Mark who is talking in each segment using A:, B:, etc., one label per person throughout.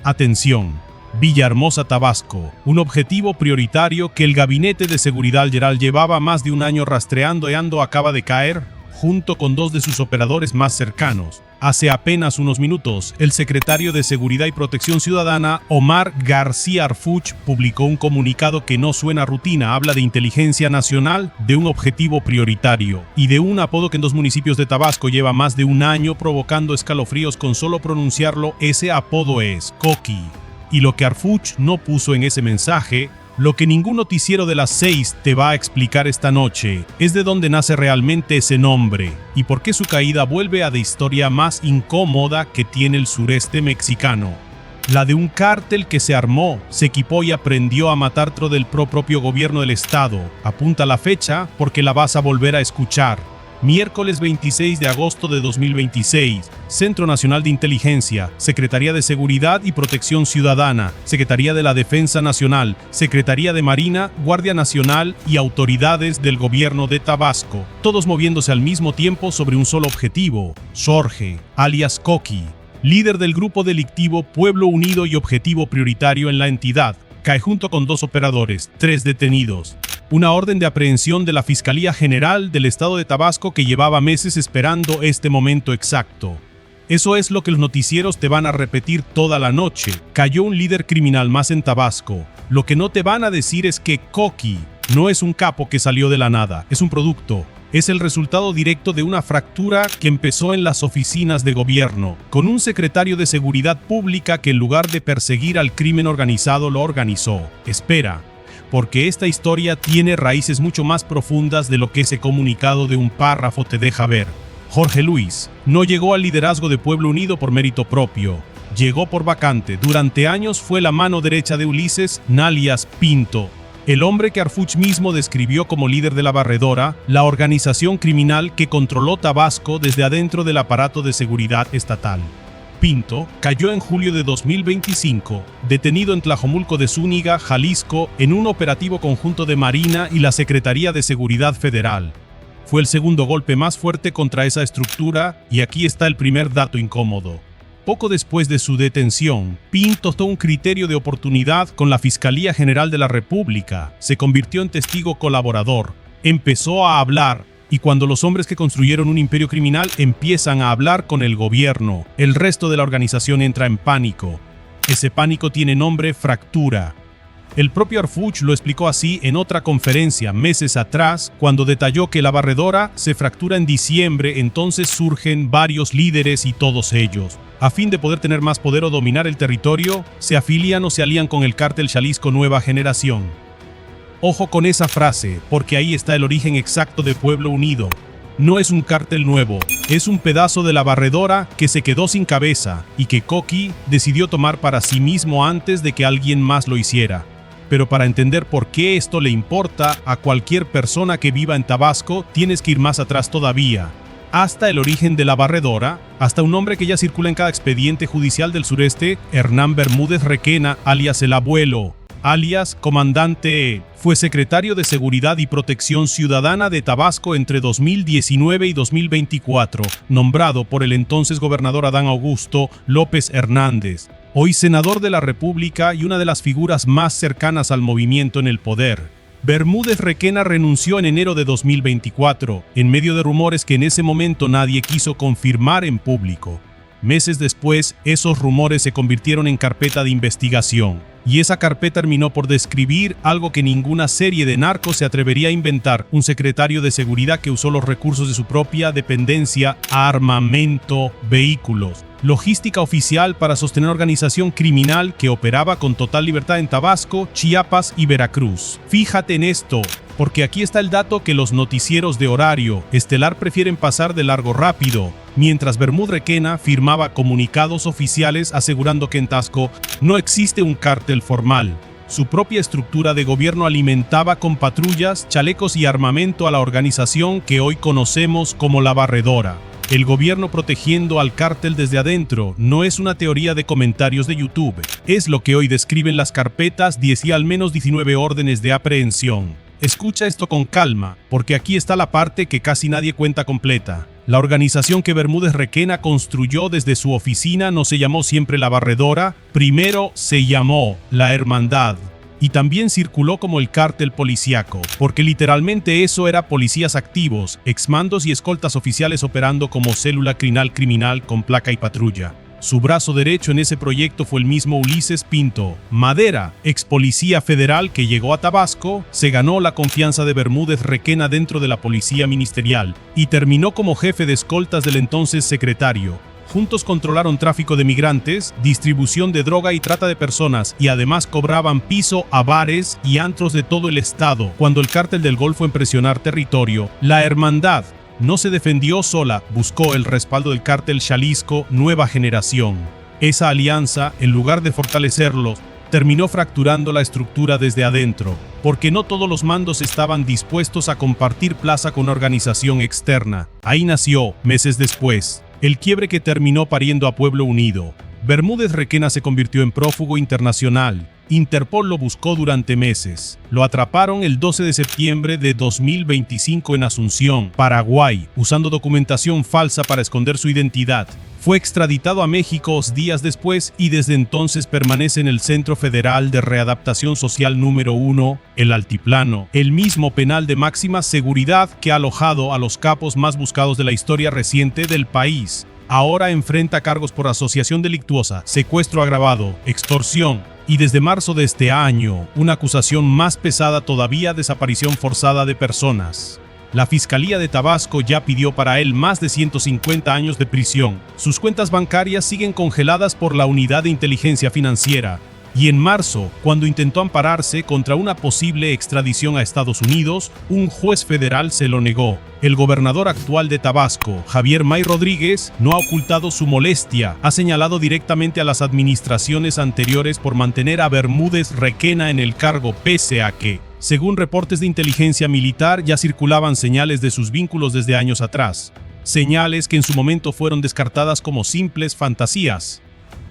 A: Atención. Villahermosa, Tabasco, un objetivo prioritario que el Gabinete de Seguridad General llevaba más de un año rastreando acaba de caer, junto con dos de sus operadores más cercanos. Hace apenas unos minutos, el secretario de Seguridad y Protección Ciudadana, Omar García Harfuch, publicó un comunicado que no suena a rutina, habla de inteligencia nacional, de un objetivo prioritario y de un apodo que en dos municipios de Tabasco lleva más de un año provocando escalofríos con solo pronunciarlo. Ese apodo es Coqui. Y lo que Harfuch no puso en ese mensaje, lo que ningún noticiero de las 6 te va a explicar esta noche, es de dónde nace realmente ese nombre y por qué su caída vuelve a la historia más incómoda que tiene el sureste mexicano. La de un cártel que se armó, se equipó y aprendió a matar dentro del propio gobierno del estado. Apunta la fecha porque la vas a volver a escuchar. Miércoles 26 de agosto de 2026, Centro Nacional de Inteligencia, Secretaría de Seguridad y Protección Ciudadana, Secretaría de la Defensa Nacional, Secretaría de Marina, Guardia Nacional y autoridades del gobierno de Tabasco, todos moviéndose al mismo tiempo sobre un solo objetivo. Jorge, alias Coqui, líder del grupo delictivo Pueblo Unido y objetivo prioritario en la entidad, cae junto con dos operadores, 3 detenidos. Una orden de aprehensión de la Fiscalía General del Estado de Tabasco que llevaba meses esperando este momento exacto. Eso es lo que los noticieros te van a repetir toda la noche. Cayó un líder criminal más en Tabasco. Lo que no te van a decir es que Coqui no es un capo que salió de la nada, es un producto. Es el resultado directo de una fractura que empezó en las oficinas de gobierno, con un secretario de Seguridad Pública que en lugar de perseguir al crimen organizado lo organizó. Espera, porque esta historia tiene raíces mucho más profundas de lo que ese comunicado de un párrafo te deja ver. Jorge Luis no llegó al liderazgo de Pueblo Unido por mérito propio, llegó por vacante. Durante años fue la mano derecha de Ulises Nalias Pinto, el hombre que Harfuch mismo describió como líder de la Barredora, la organización criminal que controló Tabasco desde adentro del aparato de seguridad estatal. Pinto cayó en julio de 2025, detenido en Tlajomulco de Zúñiga, Jalisco, en un operativo conjunto de Marina y la Secretaría de Seguridad Federal. Fue el segundo golpe más fuerte contra esa estructura y aquí está el primer dato incómodo. Poco después de su detención, Pinto tomó un criterio de oportunidad con la Fiscalía General de la República, se convirtió en testigo colaborador, empezó a hablar. Y cuando los hombres que construyeron un imperio criminal empiezan a hablar con el gobierno, el resto de la organización entra en pánico. Ese pánico tiene nombre fractura. El propio Harfuch lo explicó así en otra conferencia meses atrás, cuando detalló que la Barredora se fractura en diciembre, entonces surgen varios líderes y todos ellos, a fin de poder tener más poder o dominar el territorio, se afilian o se alían con el cártel Jalisco Nueva Generación. Ojo con esa frase, porque ahí está el origen exacto de Pueblo Unido. No es un cártel nuevo, es un pedazo de la Barredora que se quedó sin cabeza y que Coqui decidió tomar para sí mismo antes de que alguien más lo hiciera. Pero para entender por qué esto le importa a cualquier persona que viva en Tabasco, tienes que ir más atrás todavía. Hasta el origen de la Barredora, hasta un nombre que ya circula en cada expediente judicial del sureste, Hernán Bermúdez Requena, alias el Abuelo, alias Comandante, fue secretario de Seguridad y Protección Ciudadana de Tabasco entre 2019 y 2024, nombrado por el entonces gobernador Adán Augusto López Hernández, hoy senador de la República y una de las figuras más cercanas al movimiento en el poder. Bermúdez Requena renunció en enero de 2024, en medio de rumores que en ese momento nadie quiso confirmar en público. Meses después, esos rumores se convirtieron en carpeta de investigación, y esa carpeta terminó por describir algo que ninguna serie de narcos se atrevería a inventar: un secretario de seguridad que usó los recursos de su propia dependencia, armamento, vehículos, logística oficial para sostener organización criminal que operaba con total libertad en Tabasco, Chiapas y Veracruz. Fíjate en esto, porque aquí está el dato que los noticieros de horario estelar prefieren pasar de largo rápido, mientras Bermúdez Requena firmaba comunicados oficiales asegurando que en Tabasco no existe un cártel formal. Su propia estructura de gobierno alimentaba con patrullas, chalecos y armamento a la organización que hoy conocemos como la Barredora. El gobierno protegiendo al cártel desde adentro no es una teoría de comentarios de YouTube, es lo que hoy describen las carpetas 10 y al menos 19 órdenes de aprehensión. Escucha esto con calma, porque aquí está la parte que casi nadie cuenta completa. La organización que Bermúdez Requena construyó desde su oficina no se llamó siempre La Barredora, primero se llamó La Hermandad. Y también circuló como el cártel policíaco, porque literalmente eso era policías activos, exmandos y escoltas oficiales operando como célula criminal con placa y patrulla. Su brazo derecho en ese proyecto fue el mismo Ulises Pinto Madera, ex policía federal que llegó a Tabasco, se ganó la confianza de Bermúdez Requena dentro de la policía ministerial y terminó como jefe de escoltas del entonces secretario. Juntos controlaron tráfico de migrantes, distribución de droga y trata de personas, y además cobraban piso a bares y antros de todo el estado. Cuando el cártel del Golfo en presionar territorio, la Hermandad no se defendió sola, buscó el respaldo del cártel Jalisco Nueva Generación. Esa alianza, en lugar de fortalecerlos, terminó fracturando la estructura desde adentro, porque no todos los mandos estaban dispuestos a compartir plaza con una organización externa. Ahí nació, meses después, el quiebre que terminó pariendo a Pueblo Unido. Bermúdez Requena se convirtió en prófugo internacional. Interpol lo buscó durante meses. Lo atraparon el 12 de septiembre de 2025 en Asunción, Paraguay, usando documentación falsa para esconder su identidad. Fue extraditado a México días después y desde entonces permanece en el Centro Federal de Readaptación Social número 1, el Altiplano, el mismo penal de máxima seguridad que ha alojado a los capos más buscados de la historia reciente del país. Ahora enfrenta cargos por asociación delictuosa, secuestro agravado, extorsión y desde marzo de este año, una acusación más pesada todavía: desaparición forzada de personas. La Fiscalía de Tabasco ya pidió para él más de 150 años de prisión. Sus cuentas bancarias siguen congeladas por la Unidad de Inteligencia Financiera. Y en marzo, cuando intentó ampararse contra una posible extradición a Estados Unidos, un juez federal se lo negó. El gobernador actual de Tabasco, Javier May Rodríguez, no ha ocultado su molestia. Ha señalado directamente a las administraciones anteriores por mantener a Bermúdez Requena en el cargo, pese a que, según reportes de inteligencia militar, ya circulaban señales de sus vínculos desde años atrás. Señales que en su momento fueron descartadas como simples fantasías.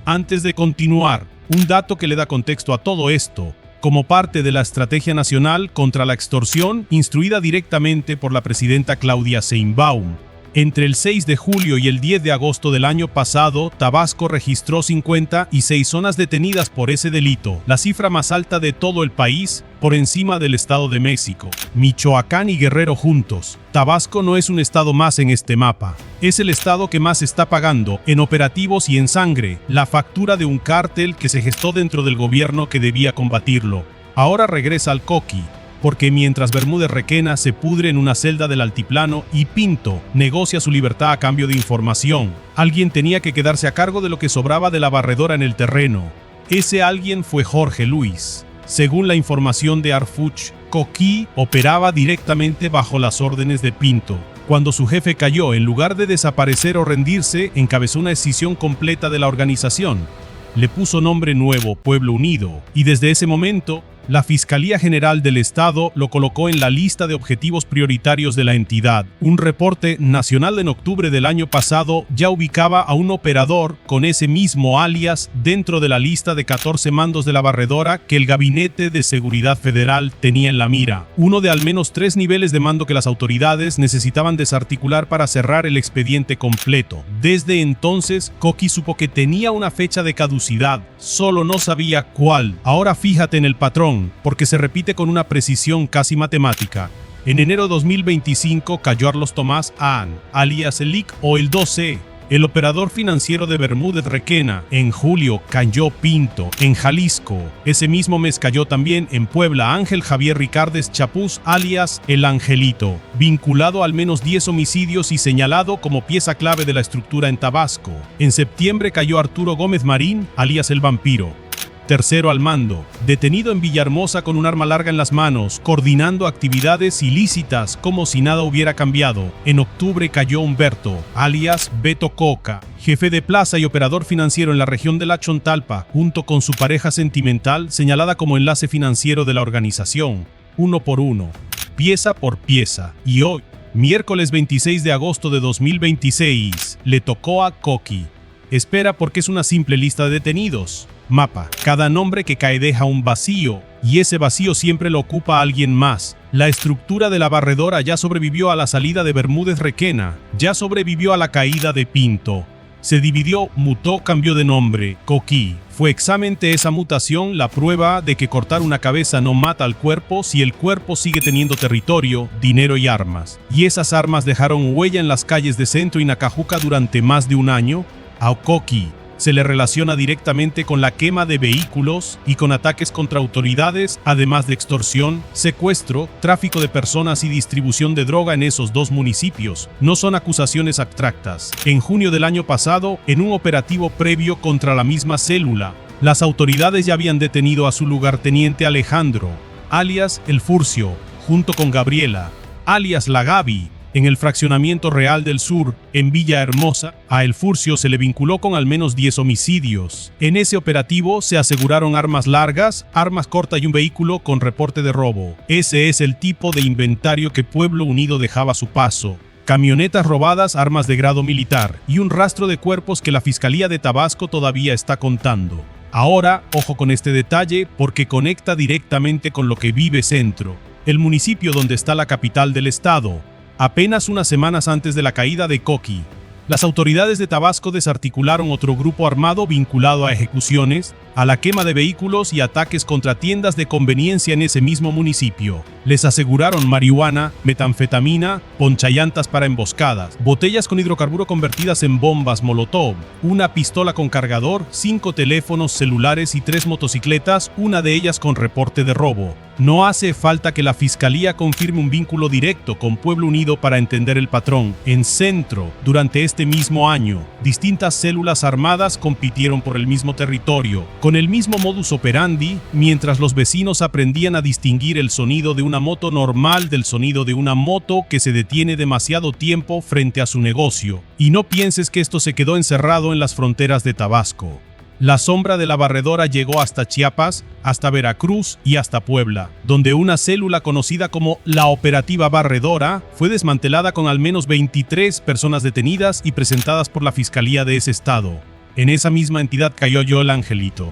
A: Antes de continuar, un dato que le da contexto a todo esto: como parte de la Estrategia Nacional contra la Extorsión, instruida directamente por la presidenta Claudia Sheinbaum, entre el 6 de julio y el 10 de agosto del año pasado, Tabasco registró 56 zonas detenidas por ese delito, la cifra más alta de todo el país, por encima del Estado de México, Michoacán y Guerrero juntos. Tabasco no es un estado más en este mapa. Es el estado que más está pagando, en operativos y en sangre, la factura de un cártel que se gestó dentro del gobierno que debía combatirlo. Ahora regresa al coqui, porque mientras Bermúdez Requena se pudre en una celda del Altiplano y Pinto negocia su libertad a cambio de información, alguien tenía que quedarse a cargo de lo que sobraba de la barredora en el terreno. Ese alguien fue Jorge Luis. Según la información de Arfuch, Coqui operaba directamente bajo las órdenes de Pinto. Cuando su jefe cayó, en lugar de desaparecer o rendirse, encabezó una escisión completa de la organización. Le puso nombre nuevo, Pueblo Unido, y desde ese momento, la Fiscalía General del Estado lo colocó en la lista de objetivos prioritarios de la entidad. Un reporte nacional en octubre del año pasado ya ubicaba a un operador con ese mismo alias dentro de la lista de 14 mandos de la barredora que el Gabinete de Seguridad Federal tenía en la mira. Uno de al menos 3 niveles de mando que las autoridades necesitaban desarticular para cerrar el expediente completo. Desde entonces, Coqui supo que tenía una fecha de caducidad, solo no sabía cuál. Ahora fíjate en el patrón, porque se repite con una precisión casi matemática. En enero de 2025 cayó Arlos Tomás An, alias el IC o el 2C, el operador financiero de Bermúdez Requena. En julio cayó Pinto, en Jalisco. Ese mismo mes cayó también en Puebla Ángel Javier Ricardes Chapuz, alias el Angelito, vinculado a al menos 10 homicidios y señalado como pieza clave de la estructura en Tabasco. En septiembre cayó Arturo Gómez Marín, alias el Vampiro, tercero al mando, detenido en Villahermosa con un arma larga en las manos, coordinando actividades ilícitas como si nada hubiera cambiado. En octubre cayó Humberto, alias Beto Coca, jefe de plaza y operador financiero en la región de La Chontalpa, junto con su pareja sentimental, señalada como enlace financiero de la organización, uno por uno, pieza por pieza. Y hoy, miércoles 26 de agosto de 2026, le tocó a Coqui. Espera, porque es una simple lista de detenidos. Mapa. Cada nombre que cae deja un vacío, y ese vacío siempre lo ocupa alguien más. La estructura de la barredora ya sobrevivió a la salida de Bermúdez Requena, ya sobrevivió a la caída de Pinto. Se dividió, mutó, cambió de nombre, Coquí. Fue exactamente esa mutación la prueba de que cortar una cabeza no mata al cuerpo si el cuerpo sigue teniendo territorio, dinero y armas. Y esas armas dejaron huella en las calles de Centro y Nacajuca durante más de un año. A Coquí se le relaciona directamente con la quema de vehículos y con ataques contra autoridades, además de extorsión, secuestro, tráfico de personas y distribución de droga en esos dos municipios. No son acusaciones abstractas. En junio del año pasado, en un operativo previo contra la misma célula, las autoridades ya habían detenido a su lugarteniente Alejandro, alias El Furcio, junto con Gabriela, alias La Gaby, en el fraccionamiento Real del Sur, en Villahermosa. A El Furcio se le vinculó con al menos 10 homicidios. En ese operativo se aseguraron armas largas, armas cortas y un vehículo con reporte de robo. Ese es el tipo de inventario que Pueblo Unido dejaba a su paso. Camionetas robadas, armas de grado militar y un rastro de cuerpos que la Fiscalía de Tabasco todavía está contando. Ahora, ojo con este detalle porque conecta directamente con lo que vive Centro, el municipio donde está la capital del estado. Apenas unas semanas antes de la caída de Coquí, las autoridades de Tabasco desarticularon otro grupo armado vinculado a ejecuciones, a la quema de vehículos y ataques contra tiendas de conveniencia en ese mismo municipio. Les aseguraron marihuana, metanfetamina, ponchallantas para emboscadas, botellas con hidrocarburo convertidas en bombas molotov, una pistola con cargador, 5 teléfonos celulares y 3 motocicletas, una de ellas con reporte de robo. No hace falta que la Fiscalía confirme un vínculo directo con Pueblo Unido para entender el patrón. En Centro, durante este mismo año, distintas células armadas compitieron por el mismo territorio, con el mismo modus operandi, mientras los vecinos aprendían a distinguir el sonido de una moto normal del sonido de una moto que se detiene demasiado tiempo frente a su negocio. Y no pienses que esto se quedó encerrado en las fronteras de Tabasco. La sombra de la barredora llegó hasta Chiapas, hasta Veracruz y hasta Puebla, donde una célula conocida como la Operativa Barredora fue desmantelada con al menos 23 personas detenidas y presentadas por la Fiscalía de ese estado. En esa misma entidad cayó Joel Angelito,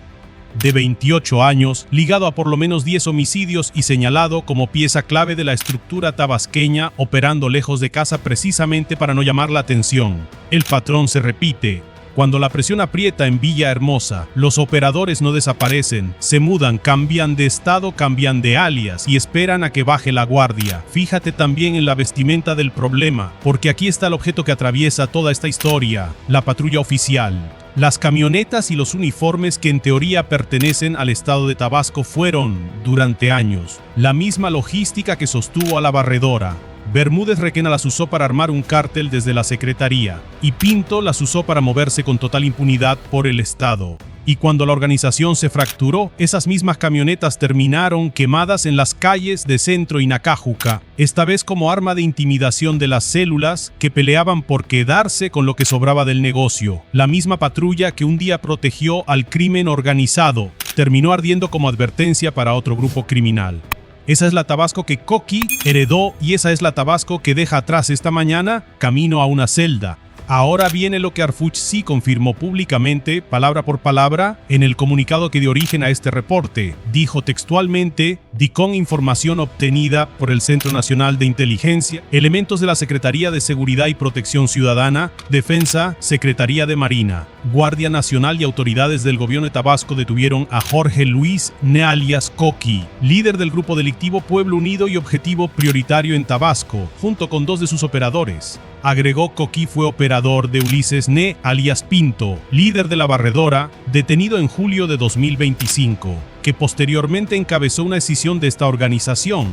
A: de 28 años, ligado a por lo menos 10 homicidios y señalado como pieza clave de la estructura tabasqueña, operando lejos de casa precisamente para no llamar la atención. El patrón se repite. Cuando la presión aprieta en Villahermosa, los operadores no desaparecen, se mudan, cambian de estado, cambian de alias y esperan a que baje la guardia. Fíjate también en la vestimenta del problema, porque aquí está el objeto que atraviesa toda esta historia, la patrulla oficial. Las camionetas y los uniformes que en teoría pertenecen al estado de Tabasco fueron, durante años, la misma logística que sostuvo a la barredora. Bermúdez Requena las usó para armar un cártel desde la Secretaría, y Pinto las usó para moverse con total impunidad por el estado. Y cuando la organización se fracturó, esas mismas camionetas terminaron quemadas en las calles de Centro y Nacajuca, esta vez como arma de intimidación de las células que peleaban por quedarse con lo que sobraba del negocio. La misma patrulla que un día protegió al crimen organizado, terminó ardiendo como advertencia para otro grupo criminal. Esa es la Tabasco que Coquí heredó y esa es la Tabasco que deja atrás esta mañana, camino a una celda. Ahora viene lo que Arfuch sí confirmó públicamente, palabra por palabra, en el comunicado que dio origen a este reporte. Dijo textualmente: di con información obtenida por el Centro Nacional de Inteligencia, elementos de la Secretaría de Seguridad y Protección Ciudadana, Defensa, Secretaría de Marina, Guardia Nacional y autoridades del gobierno de Tabasco detuvieron a Jorge Luis alias Coquí, líder del grupo delictivo Pueblo Unido y objetivo prioritario en Tabasco, junto con 2 de sus operadores. Agregó: Coquí fue operador de Ulises alias Pinto, líder de la barredora, detenido en julio de 2025, que posteriormente encabezó una escisión de esta organización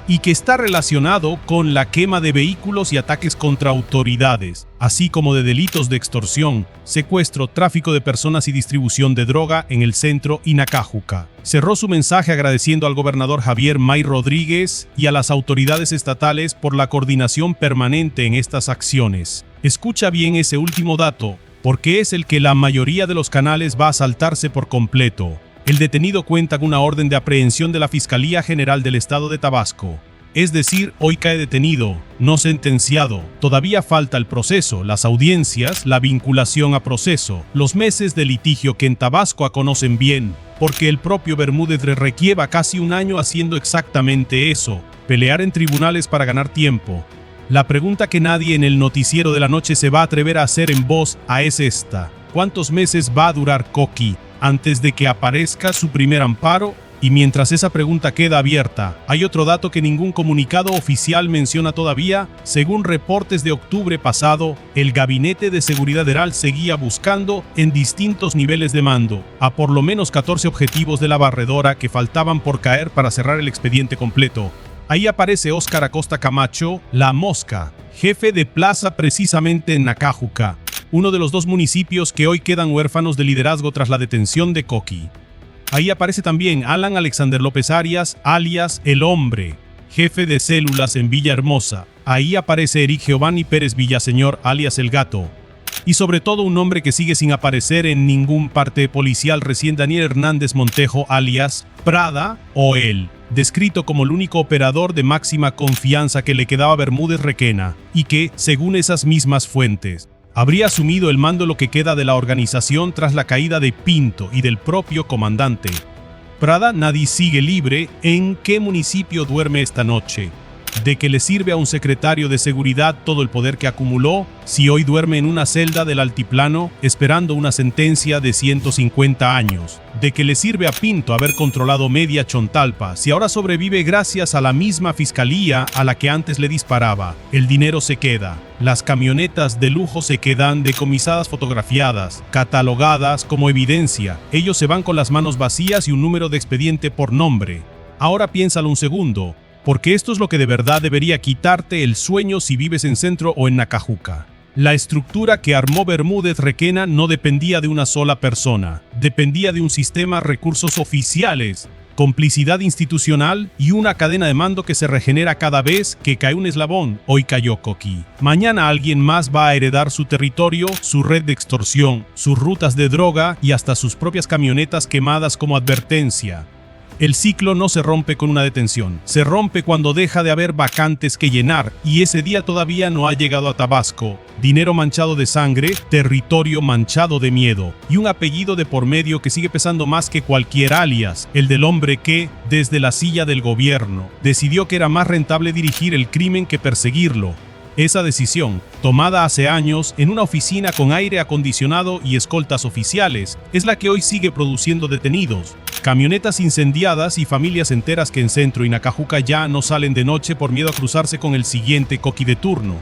A: y que está relacionado con la quema de vehículos y ataques contra autoridades, así como de delitos de extorsión, secuestro, tráfico de personas y distribución de droga en el Centro y Nacajuca. Cerró su mensaje agradeciendo al gobernador Javier May Rodríguez y a las autoridades estatales por la coordinación permanente en estas acciones. Escucha bien ese último dato, porque es el que la mayoría de los canales va a saltarse por completo. El detenido cuenta con una orden de aprehensión de la Fiscalía General del Estado de Tabasco. Es decir, hoy cae detenido, no sentenciado. Todavía falta el proceso, las audiencias, la vinculación a proceso, los meses de litigio que en Tabasco conocen bien, porque el propio Bermúdez requieva casi un año haciendo exactamente eso, pelear en tribunales para ganar tiempo. La pregunta que nadie en el noticiero de la noche se va a atrever a hacer en voz es esta: ¿cuántos meses va a durar Coqui antes de que aparezca su primer amparo? Y mientras esa pregunta queda abierta, hay otro dato que ningún comunicado oficial menciona todavía. Según reportes de octubre pasado, el Gabinete de Seguridad Federal seguía buscando en distintos niveles de mando a por lo menos 14 objetivos de la barredora que faltaban por caer para cerrar el expediente completo. Ahí aparece Óscar Acosta Camacho, La Mosca, jefe de plaza precisamente en Nacajuca, uno de los dos municipios que hoy quedan huérfanos de liderazgo tras la detención de Coqui. Ahí aparece también Alan Alexander López Arias, alias El Hombre, jefe de células en Villahermosa. Ahí aparece Eric Giovanni Pérez Villaseñor, alias El Gato. Y sobre todo un hombre que sigue sin aparecer en ningún parte policial recién, Daniel Hernández Montejo, alias Prada o él, descrito como el único operador de máxima confianza que le quedaba a Bermúdez Requena, y que, según esas mismas fuentes, habría asumido el mando lo que queda de la organización tras la caída de Pinto y del propio comandante. Prada nadie sigue libre. ¿En qué municipio duerme esta noche? ¿De qué le sirve a un secretario de seguridad todo el poder que acumuló si hoy duerme en una celda del altiplano esperando una sentencia de 150 años? ¿De qué le sirve a Pinto haber controlado media Chontalpa si ahora sobrevive gracias a la misma fiscalía a la que antes le disparaba? El dinero se queda. Las camionetas de lujo se quedan decomisadas, fotografiadas, catalogadas como evidencia. Ellos se van con las manos vacías y un número de expediente por nombre. Ahora piénsalo un segundo, porque esto es lo que de verdad debería quitarte el sueño si vives en Centro o en Nacajuca. La estructura que armó Bermúdez Requena no dependía de una sola persona, dependía de un sistema de recursos oficiales, complicidad institucional y una cadena de mando que se regenera cada vez que cae un eslabón. Hoy cayó Coqui. Mañana alguien más va a heredar su territorio, su red de extorsión, sus rutas de droga y hasta sus propias camionetas quemadas como advertencia. El ciclo no se rompe con una detención, se rompe cuando deja de haber vacantes que llenar, y ese día todavía no ha llegado a Tabasco. Dinero manchado de sangre, territorio manchado de miedo, y un apellido de por medio que sigue pesando más que cualquier alias, el del hombre que, desde la silla del gobierno, decidió que era más rentable dirigir el crimen que perseguirlo. Esa decisión, tomada hace años en una oficina con aire acondicionado y escoltas oficiales, es la que hoy sigue produciendo detenidos, camionetas incendiadas y familias enteras que en Centro y Nacajuca ya no salen de noche por miedo a cruzarse con el siguiente Coqui de turno.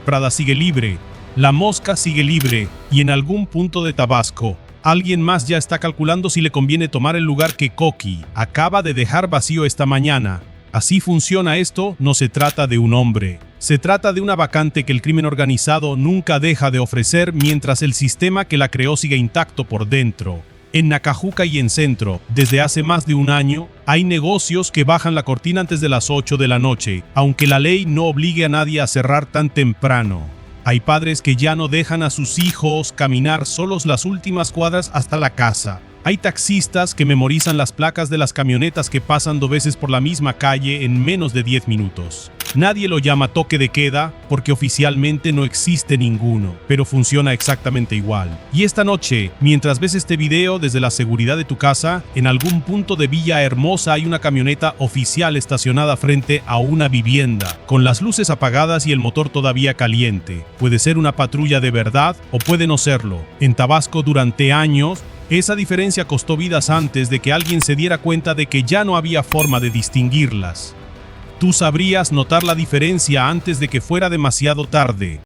A: Prada sigue libre, La Mosca sigue libre, y en algún punto de Tabasco, alguien más ya está calculando si le conviene tomar el lugar que Coqui acaba de dejar vacío esta mañana. Así funciona esto. No se trata de un hombre. Se trata de una vacante que el crimen organizado nunca deja de ofrecer mientras el sistema que la creó sigue intacto por dentro. En Nacajuca y en Centro, desde hace más de un año, hay negocios que bajan la cortina antes de las 8 de la noche, aunque la ley no obligue a nadie a cerrar tan temprano. Hay padres que ya no dejan a sus hijos caminar solos las últimas cuadras hasta la casa. Hay taxistas que memorizan las placas de las camionetas que pasan 2 veces por la misma calle en menos de 10 minutos. Nadie lo llama toque de queda porque oficialmente no existe ninguno, pero funciona exactamente igual. Y esta noche, mientras ves este video desde la seguridad de tu casa, en algún punto de Villahermosa hay una camioneta oficial estacionada frente a una vivienda, con las luces apagadas y el motor todavía caliente. Puede ser una patrulla de verdad o puede no serlo. En Tabasco durante años, esa diferencia costó vidas antes de que alguien se diera cuenta de que ya no había forma de distinguirlas. Tú sabrías notar la diferencia antes de que fuera demasiado tarde.